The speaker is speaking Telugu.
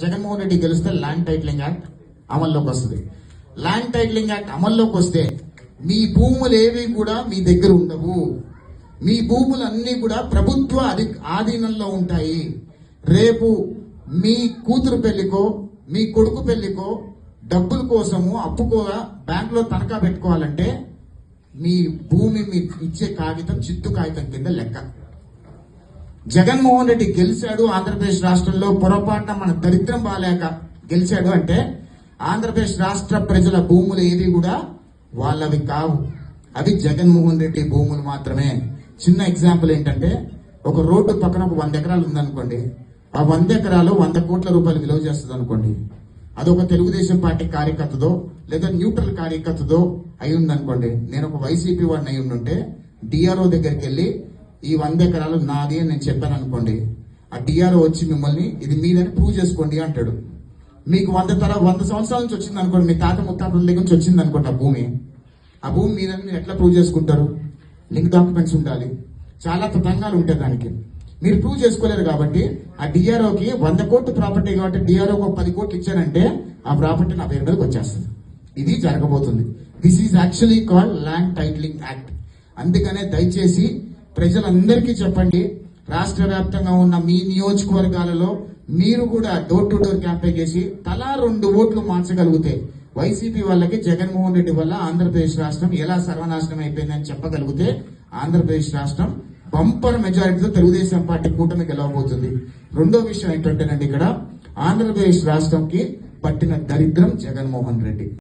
జగన్మోహన్ రెడ్డి గెలిస్తే ల్యాండ్ టైటిలింగ్ యాక్ట్ అమల్లోకి వస్తుంది. ల్యాండ్ టైటిలింగ్ యాక్ట్ అమల్లోకి వస్తే మీ భూములు ఏవి కూడా మీ దగ్గర ఉండవు. మీ భూములన్నీ కూడా ప్రభుత్వ ఆధీనంలో ఉంటాయి. రేపు మీ కూతురు పెళ్లికో మీ కొడుకు పెళ్లికో డబ్బుల కోసము అప్పుకో బ్యాంకులో తనఖా పెట్టుకోవాలంటే మీ భూమి మీకు ఇచ్చే కాగితం చిత్తు కాగితం కింద లెక్క. జగన్మోహన్ రెడ్డి గెలిచాడు ఆంధ్రప్రదేశ్ రాష్ట్రంలో పొరపాటున మన దరిద్రం బాలేక గెలిచాడు అంటే ఆంధ్రప్రదేశ్ రాష్ట్ర ప్రజల భూములు ఏవి కూడా వాళ్ళవి కావు, అవి జగన్మోహన్ రెడ్డి భూములు మాత్రమే. చిన్న ఎగ్జాంపుల్ ఏంటంటే, ఒక రోడ్డు పక్కన ఒక 100 ఎకరాలు ఉందనుకోండి, ఆ 100 ఎకరాలు 100 కోట్ల రూపాయలు విలువ చేస్తుంది అనుకోండి. అదొక తెలుగుదేశం పార్టీ కార్యకర్తదో లేదా న్యూట్రల్ కార్యకర్తదో అయి ఉందనుకోండి. నేను ఒక వైసీపీ వాడిని అయి ఉండుంటే డిఆర్ఓ దగ్గరికి వెళ్ళి ఈ 100 ఎకరాలు నాది అని నేను చెప్పాను అనుకోండి, ఆ డిఆర్ఓ వచ్చి మిమ్మల్ని ఇది మీదని ప్రూవ్ చేసుకోండి అంటాడు. మీకు 100 సంవత్సరాల నుంచి వచ్చింది అనుకోండి, మీ తాత ముత్తాతల దగ్గర నుంచి వచ్చింది అనుకోండి ఆ భూమి మీదని మీరు ఎట్లా ప్రూవ్ చేసుకుంటారు? లింక్ డాక్యుమెంట్స్ ఉండాలి, చాలా తతంగాలు ఉంటాయి దానికి. మీరు ప్రూవ్ చేసుకోలేరు కాబట్టి ఆ డిఆర్ఓకి 100 కోట్ల ప్రాపర్టీ కాబట్టి డిఆర్ఓకి 10 కోట్లు ఇచ్చారంటే ఆ ప్రాపర్టీ నా పేరు మీదకి వచ్చేస్తుంది. ఇది జరగబోతుంది. This is actually called land titling act. అందుకనే దయచేసి ప్రజలందరికీ చెప్పండి, రాష్ట్ర వ్యాప్తంగా ఉన్న మీ నియోజకవర్గాలలో మీరు కూడా డోర్ టు డోర్ క్యాంపెయిన్ చేసి తలా 2 ఓట్లు మార్చగలిగితే వైసీపీ వాళ్ళకి జగన్మోహన్ రెడ్డి వల్ల ఆంధ్రప్రదేశ్ రాష్ట్రం ఎలా సర్వనాశనం అయిపోయిందని చెప్పగలిగితే ఆంధ్రప్రదేశ్ రాష్ట్రం బంపర్ మెజారిటీతో తెలుగుదేశం పార్టీ కూటమి గెలవబోతుంది. రెండో విషయం ఏంటంటేనండి, ఇక్కడ ఆంధ్రప్రదేశ్ రాష్ట్రంకి పట్టిన దరిద్రం జగన్మోహన్ రెడ్డి.